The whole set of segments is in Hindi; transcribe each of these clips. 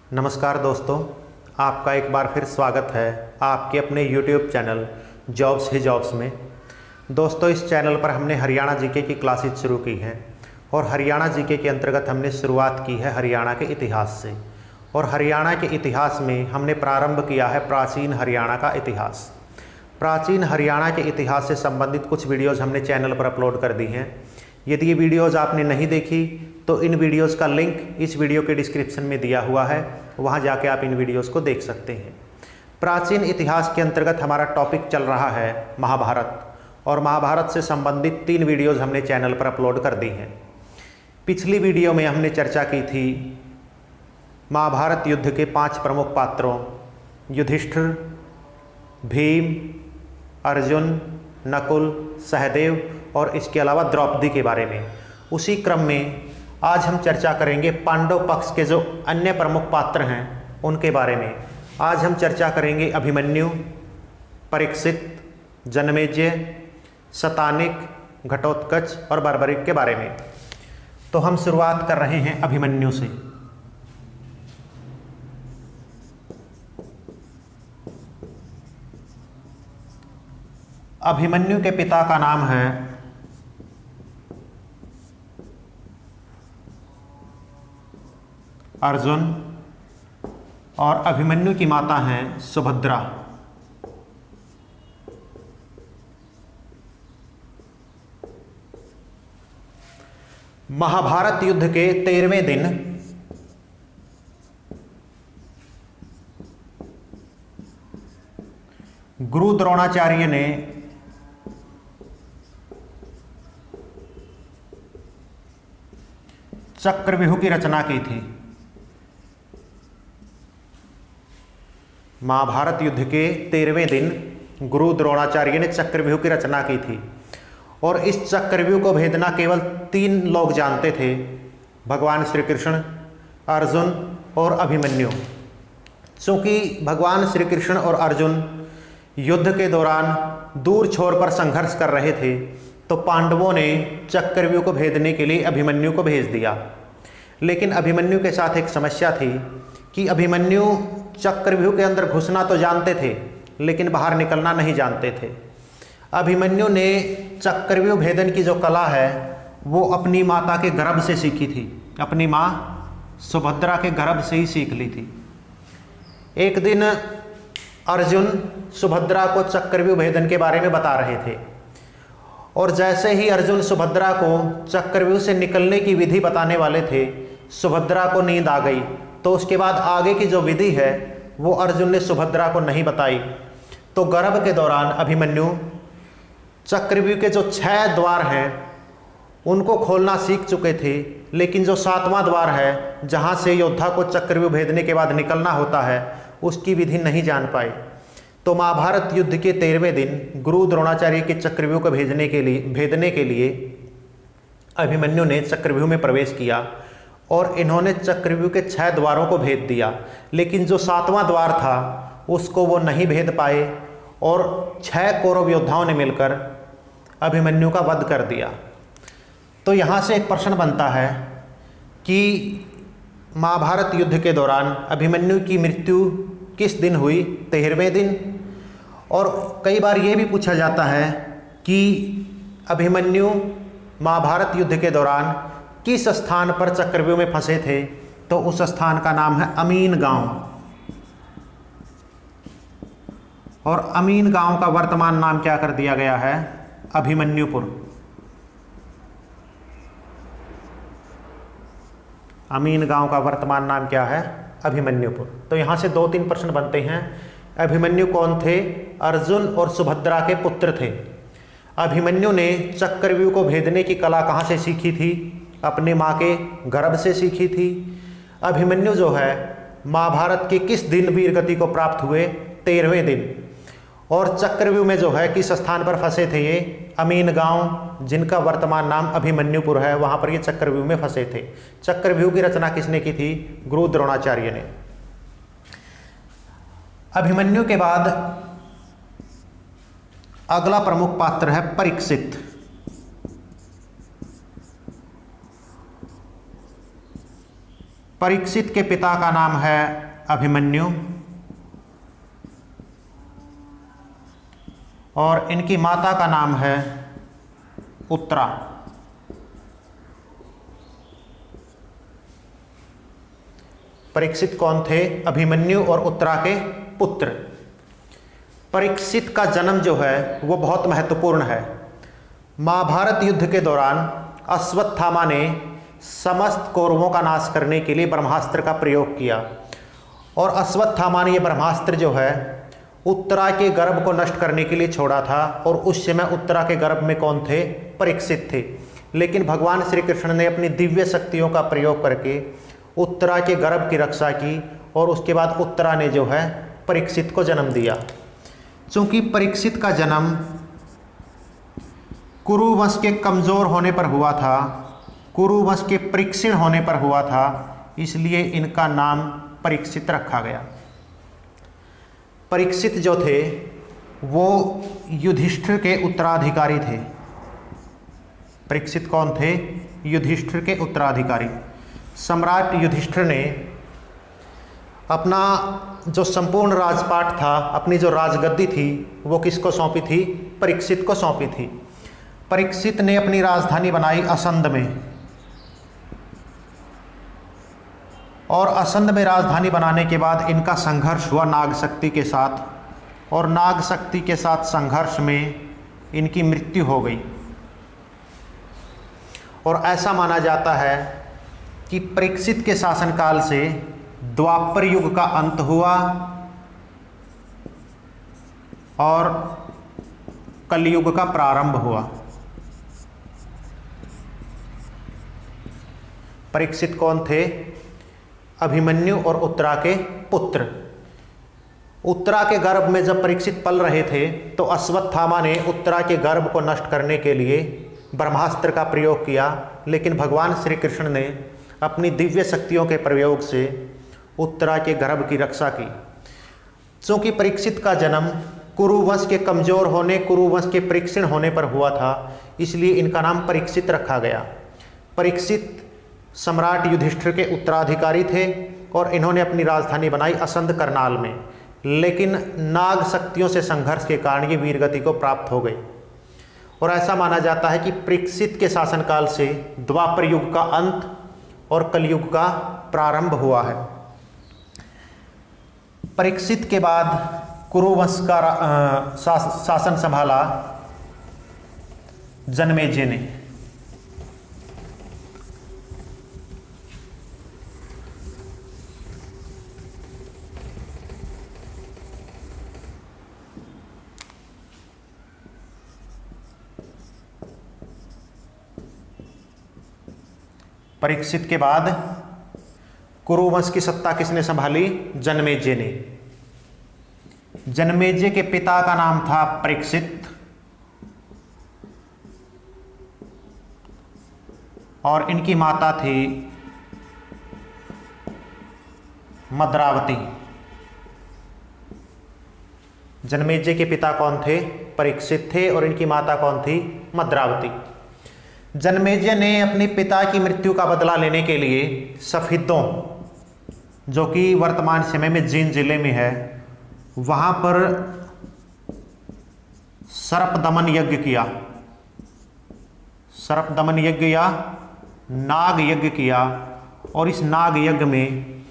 नमस्कार दोस्तों, आपका एक बार फिर स्वागत है आपके अपने YouTube चैनल जॉब्स ही जॉब्स में। दोस्तों, इस चैनल पर हमने हरियाणा जीके की क्लासेज शुरू की हैं और हरियाणा जीके के अंतर्गत हमने शुरुआत की है हरियाणा के इतिहास से। और हरियाणा के इतिहास में हमने प्रारंभ किया है प्राचीन हरियाणा का इतिहास। प्राचीन हरियाणा के इतिहास से संबंधित कुछ वीडियोज़ हमने चैनल पर अपलोड कर दी हैं। यदि ये वीडियोज़ आपने नहीं देखी तो इन वीडियोज़ का लिंक इस वीडियो के डिस्क्रिप्शन में दिया हुआ है, वहाँ जाके आप इन वीडियोज़ को देख सकते हैं। प्राचीन इतिहास के अंतर्गत हमारा टॉपिक चल रहा है महाभारत, और महाभारत से संबंधित 3 वीडियोज़ हमने चैनल पर अपलोड कर दी हैं। पिछली वीडियो में हमने चर्चा की थी महाभारत युद्ध के 5 प्रमुख पात्रों युधिष्ठिर, भीम, अर्जुन, नकुल, सहदेव और इसके अलावा द्रौपदी के बारे में। उसी क्रम में आज हम चर्चा करेंगे पांडव पक्ष के जो अन्य प्रमुख पात्र हैं उनके बारे में। आज हम चर्चा करेंगे अभिमन्यु, परीक्षित, जनमेजय, शतानिक, घटोत्कच और बर्बरिक के बारे में। तो हम शुरुआत कर रहे हैं अभिमन्यु से। अभिमन्यु के पिता का नाम है अर्जुन और अभिमन्यु की माता हैं सुभद्रा। महाभारत युद्ध के 13वें दिन गुरु द्रोणाचार्य ने चक्रव्यूह की रचना की थी। महाभारत युद्ध के 13वें दिन गुरु द्रोणाचार्य ने चक्रव्यूह की रचना की थी और इस चक्रव्यूह को भेदना केवल 3 लोग जानते थे, भगवान श्री कृष्ण, अर्जुन और अभिमन्यु। चूँकि भगवान श्री कृष्ण और अर्जुन युद्ध के दौरान दूर छोर पर संघर्ष कर रहे थे तो पांडवों ने चक्रव्यूह को भेदने के लिए अभिमन्यु को भेज दिया। लेकिन अभिमन्यु के साथ एक समस्या थी कि अभिमन्यु चक्रव्यूह के अंदर घुसना तो जानते थे लेकिन बाहर निकलना नहीं जानते थे। अभिमन्यु ने चक्रव्यूह भेदन की जो कला है वो अपनी माता के गर्भ से सीखी थी, अपनी माँ सुभद्रा के गर्भ से ही सीख ली थी। एक दिन अर्जुन सुभद्रा को चक्रव्यूह भेदन के बारे में बता रहे थे और जैसे ही अर्जुन सुभद्रा को चक्रव्यूह से निकलने की विधि बताने वाले थे, सुभद्रा को नींद आ गई। तो उसके बाद आगे की जो विधि है वो अर्जुन ने सुभद्रा को नहीं बताई। तो गर्भ के दौरान अभिमन्यु चक्रव्यूह के जो 6 द्वार हैं उनको खोलना सीख चुके थे, लेकिन जो 7वां द्वार है जहाँ से योद्धा को चक्रव्यूह भेदने के बाद निकलना होता है उसकी विधि नहीं जान पाए। तो महाभारत युद्ध के 13वें दिन गुरु द्रोणाचार्य के चक्रव्यूह को भेदने के लिए अभिमन्यु ने चक्रव्यूह में प्रवेश किया और इन्होंने चक्रव्यूह के 6 द्वारों को भेद दिया, लेकिन जो 7वां द्वार था उसको वो नहीं भेद पाए और 6 कौरव योद्धाओं ने मिलकर अभिमन्यु का वध कर दिया। तो यहाँ से एक प्रश्न बनता है कि महाभारत युद्ध के दौरान अभिमन्यु की मृत्यु किस दिन हुई? 13वें दिन। और कई बार ये भी पूछा जाता है कि अभिमन्यु महाभारत युद्ध के दौरान किस स्थान पर चक्रव्यूह में फंसे थे? तो उस स्थान का नाम है अमीन गांव। और अमीन गांव का वर्तमान नाम क्या कर दिया गया है? अभिमन्युपुर। अमीन गांव का वर्तमान नाम क्या है? अभिमन्युपुर। तो यहाँ से 2-3 प्रश्न बनते हैं। अभिमन्यु कौन थे? अर्जुन और सुभद्रा के पुत्र थे। अभिमन्यु ने चक्रव्यूह को भेदने की कला कहाँ से सीखी थी? अपनी माँ के गर्भ से सीखी थी। अभिमन्यु जो है महाभारत के किस दिन वीरगति को प्राप्त हुए? 13वें दिन। और चक्रव्यूह में जो है किस स्थान पर फंसे थे ये? अमीन गांव, जिनका वर्तमान नाम अभिमन्युपुर है, वहाँ पर ये चक्रव्यूह में फंसे थे। चक्रव्यूह की रचना किसने की थी? गुरु द्रोणाचार्य ने। अभिमन्यु के बाद अगला प्रमुख पात्र है परीक्षित। परीक्षित के पिता का नाम है अभिमन्यु और इनकी माता का नाम है उत्तरा। परीक्षित कौन थे? अभिमन्यु और उत्तरा के पुत्र। परीक्षित का जन्म जो है वो बहुत महत्वपूर्ण है। महाभारत युद्ध के दौरान अश्वत्थामा ने समस्त कौरवों का नाश करने के लिए ब्रह्मास्त्र का प्रयोग किया और अश्वत्थामा ने यह ब्रह्मास्त्र जो है उत्तरा के गर्भ को नष्ट करने के लिए छोड़ा था और उस समय उत्तरा के गर्भ में कौन थे? परीक्षित थे। लेकिन भगवान श्री कृष्ण ने अपनी दिव्य शक्तियों का प्रयोग करके उत्तरा के गर्भ की रक्षा की और उसके बाद उत्तरा ने जो है परीक्षित को जन्म दिया। चूंकि परीक्षित का जन्म कुरु वंश के कमज़ोर होने पर हुआ था, कुरु वंश के परीक्षण होने पर हुआ था, इसलिए इनका नाम परीक्षित रखा गया। परीक्षित जो थे वो युधिष्ठिर के उत्तराधिकारी थे। परीक्षित कौन थे? युधिष्ठिर के उत्तराधिकारी। सम्राट युधिष्ठिर ने अपना जो संपूर्ण राजपाट था, अपनी जो राजगद्दी थी, वो किसको सौंपी थी? परीक्षित को सौंपी थी। परीक्षित ने अपनी राजधानी बनाई असंध में और असंध में राजधानी बनाने के बाद इनका संघर्ष हुआ नाग शक्ति के साथ और नाग शक्ति के साथ संघर्ष में इनकी मृत्यु हो गई। और ऐसा माना जाता है कि परीक्षित के शासनकाल से द्वापर युग का अंत हुआ और कलयुग का प्रारंभ हुआ। परीक्षित कौन थे? अभिमन्यु और उत्तरा के पुत्र। उत्तरा के गर्भ में जब परीक्षित पल रहे थे तो अश्वत्थामा ने उत्तरा के गर्भ को नष्ट करने के लिए ब्रह्मास्त्र का प्रयोग किया, लेकिन भगवान श्री कृष्ण ने अपनी दिव्य शक्तियों के प्रयोग से उत्तरा के गर्भ की रक्षा की। चूँकि परीक्षित का जन्म कुरुवंश के कमज़ोर होने, कुरुवंश के परीक्षण होने पर हुआ था, इसलिए इनका नाम परीक्षित रखा गया। परीक्षित सम्राट युधिष्ठिर के उत्तराधिकारी थे और इन्होंने अपनी राजधानी बनाई असंध करनाल में, लेकिन नाग शक्तियों से संघर्ष के कारण ये वीरगति को प्राप्त हो गई। और ऐसा माना जाता है कि परीक्षित के शासनकाल से द्वापर युग का अंत और कलयुग का प्रारंभ हुआ है। परीक्षित के बाद कुरुवंश का शासन संभाला जनमेजय ने। परीक्षित के बाद कुरुवंश की सत्ता किसने संभाली? जनमेजय ने। जनमेजय के पिता का नाम था परीक्षित और इनकी माता थी मद्रावती। जनमेजय के पिता कौन थे? परीक्षित थे और इनकी माता कौन थी? मद्रावती। जनमेजय ने अपने पिता की मृत्यु का बदला लेने के लिए सफिद्दों, जो कि वर्तमान समय में जींद जिले में है, वहाँ पर सर्प दमन यज्ञ किया। सर्प दमन यज्ञ या नाग यज्ञ किया और इस नाग यज्ञ में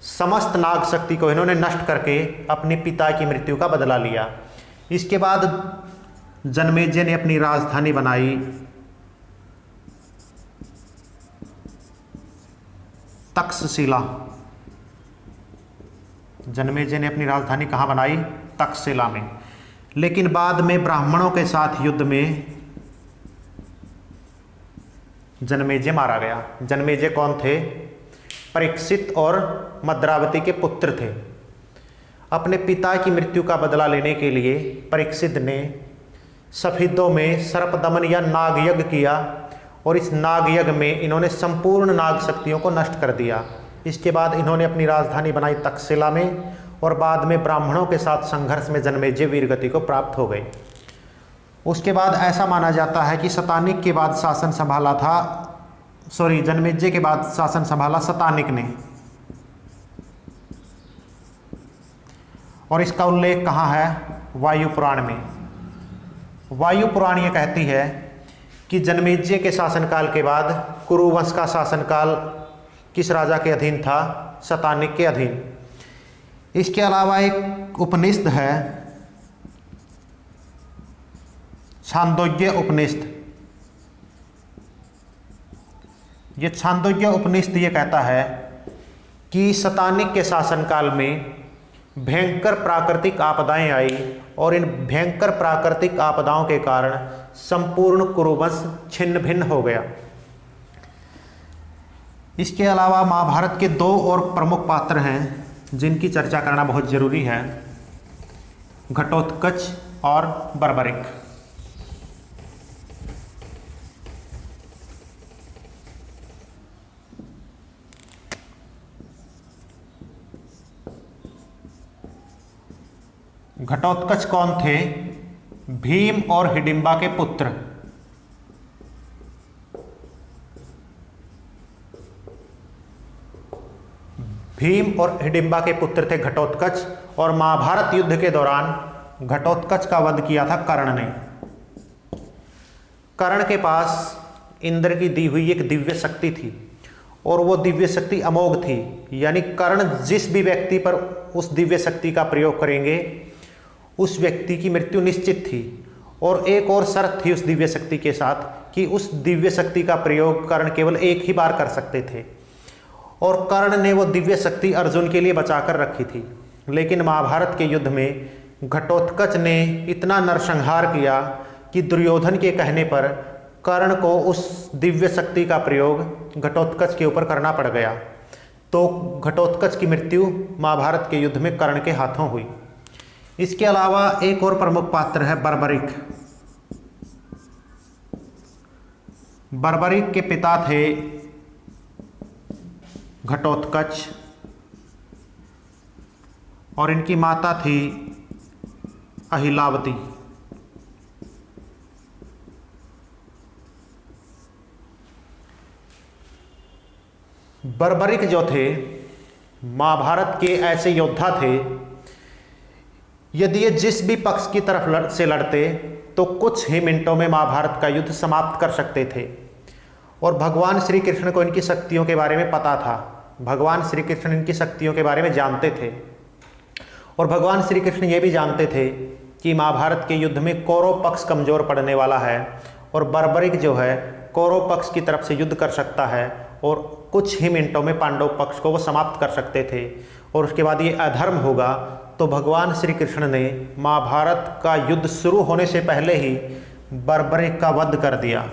समस्त नाग शक्ति को इन्होंने नष्ट करके अपने पिता की मृत्यु का बदला लिया। इसके बाद जनमेजय ने अपनी राजधानी बनाई तक्षशिला। जनमेजय ने अपनी राजधानी कहाँ बनाई? तक्षशिला में। लेकिन बाद में ब्राह्मणों के साथ युद्ध में जनमेजय मारा गया। जनमेजय कौन थे? परीक्षित और मद्रावती के पुत्र थे। अपने पिता की मृत्यु का बदला लेने के लिए परीक्षित ने सफिद्दों में सर्प दमन या नाग यज्ञ किया और इस नाग यज्ञ में इन्होंने संपूर्ण नाग शक्तियों को नष्ट कर दिया। इसके बाद इन्होंने अपनी राजधानी बनाई तक्षशिला में और बाद में ब्राह्मणों के साथ संघर्ष में जनमेजय वीरगति को प्राप्त हो गए। उसके बाद ऐसा माना जाता है कि शतानिक के बाद शासन संभाला था, जनमेजय के बाद शासन संभाला शतानिक ने। और इसका उल्लेख कहाँ है? वायु पुराण में। वायु पुराण ये कहती है कि जनमेजय के शासनकाल के बाद कुरुवंश का शासनकाल किस राजा के अधीन था? शतानिक के अधीन। इसके अलावा एक उपनिषद है, छांदोग्य उपनिषद। ये छांदोग्य उपनिषद ये कहता है कि शतानिक के शासनकाल में भयंकर प्राकृतिक आपदाएं आई और इन भयंकर प्राकृतिक आपदाओं के कारण संपूर्ण कुरुवंश छिन्न भिन्न हो गया। इसके अलावा महाभारत के 2 और प्रमुख पात्र हैं जिनकी चर्चा करना बहुत जरूरी है, घटोत्कच और बर्बरिक। घटोत्कच कौन थे? भीम और हिडिंबा के पुत्र। भीम और हिडिंबा के पुत्र थे घटोत्कच, और महाभारत युद्ध के दौरान घटोत्कच का वध किया था कर्ण ने। कर्ण के पास इंद्र की दी हुई एक दिव्य शक्ति थी और वो दिव्य शक्ति अमोघ थी, यानी कर्ण जिस भी व्यक्ति पर उस दिव्य शक्ति का प्रयोग करेंगे उस व्यक्ति की मृत्यु निश्चित थी। और एक और शर्त थी उस दिव्य शक्ति के साथ कि उस दिव्य शक्ति का प्रयोग कर्ण केवल एक ही बार कर सकते थे, और कर्ण ने वो दिव्य शक्ति अर्जुन के लिए बचाकर रखी थी। लेकिन महाभारत के युद्ध में घटोत्कच ने इतना नरसंहार किया कि दुर्योधन के कहने पर कर्ण को उस दिव्य शक्ति का प्रयोग घटोत्कच के ऊपर करना पड़ गया। तो घटोत्कच की मृत्यु महाभारत के युद्ध में कर्ण के हाथों हुई। इसके अलावा एक और प्रमुख पात्र है बर्बरिक। बर्बरिक के पिता थे घटोत्कच और इनकी माता थी अहिलावती। बर्बरिक जो थे महाभारत के ऐसे योद्धा थे, यदि ये जिस भी पक्ष की तरफ से लड़ते तो कुछ ही मिनटों में महाभारत का युद्ध समाप्त कर सकते थे। और भगवान श्री कृष्ण को इनकी शक्तियों के बारे में पता था। भगवान श्री कृष्ण इनकी शक्तियों के बारे में जानते थे, और भगवान श्री कृष्ण ये भी जानते थे कि महाभारत के युद्ध में कौरव पक्ष कमज़ोर पड़ने वाला है और बर्बरिक जो है कौरव पक्ष की तरफ से युद्ध कर सकता है और कुछ ही मिनटों में पांडव पक्ष को वो समाप्त कर सकते थे, और उसके बाद ये अधर्म होगा। तो भगवान श्री कृष्ण ने महाभारत का युद्ध शुरू होने से पहले ही बर्बरिक का वध कर दिया,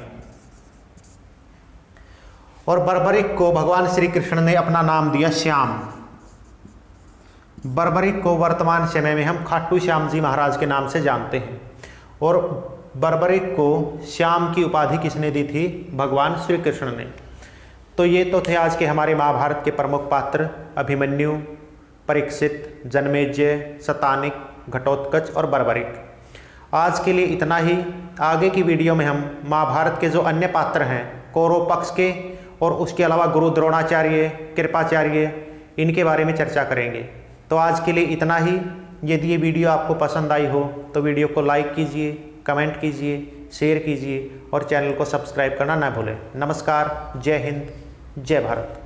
और बर्बरिक को भगवान श्री कृष्ण ने अपना नाम दिया श्याम। बर्बरिक को वर्तमान समय में हम खाटू श्याम जी महाराज के नाम से जानते हैं, और बर्बरिक को श्याम की उपाधि किसने दी थी? भगवान श्री कृष्ण ने। तो ये तो थे आज के हमारे महाभारत के प्रमुख पात्र, अभिमन्यु, परीक्षित, जनमेजय, शतानिक, घटोत्कच और बर्बरिक। आज के लिए इतना ही। आगे की वीडियो में हम महाभारत के जो अन्य पात्र हैं कौरव पक्ष के और उसके अलावा गुरु द्रोणाचार्य, कृपाचार्य, इनके बारे में चर्चा करेंगे। तो आज के लिए इतना ही। यदि ये वीडियो आपको पसंद आई हो तो वीडियो को लाइक कीजिए, कमेंट कीजिए, शेयर कीजिए और चैनल को सब्सक्राइब करना ना भूलें। नमस्कार, जय हिंद, जय भारत।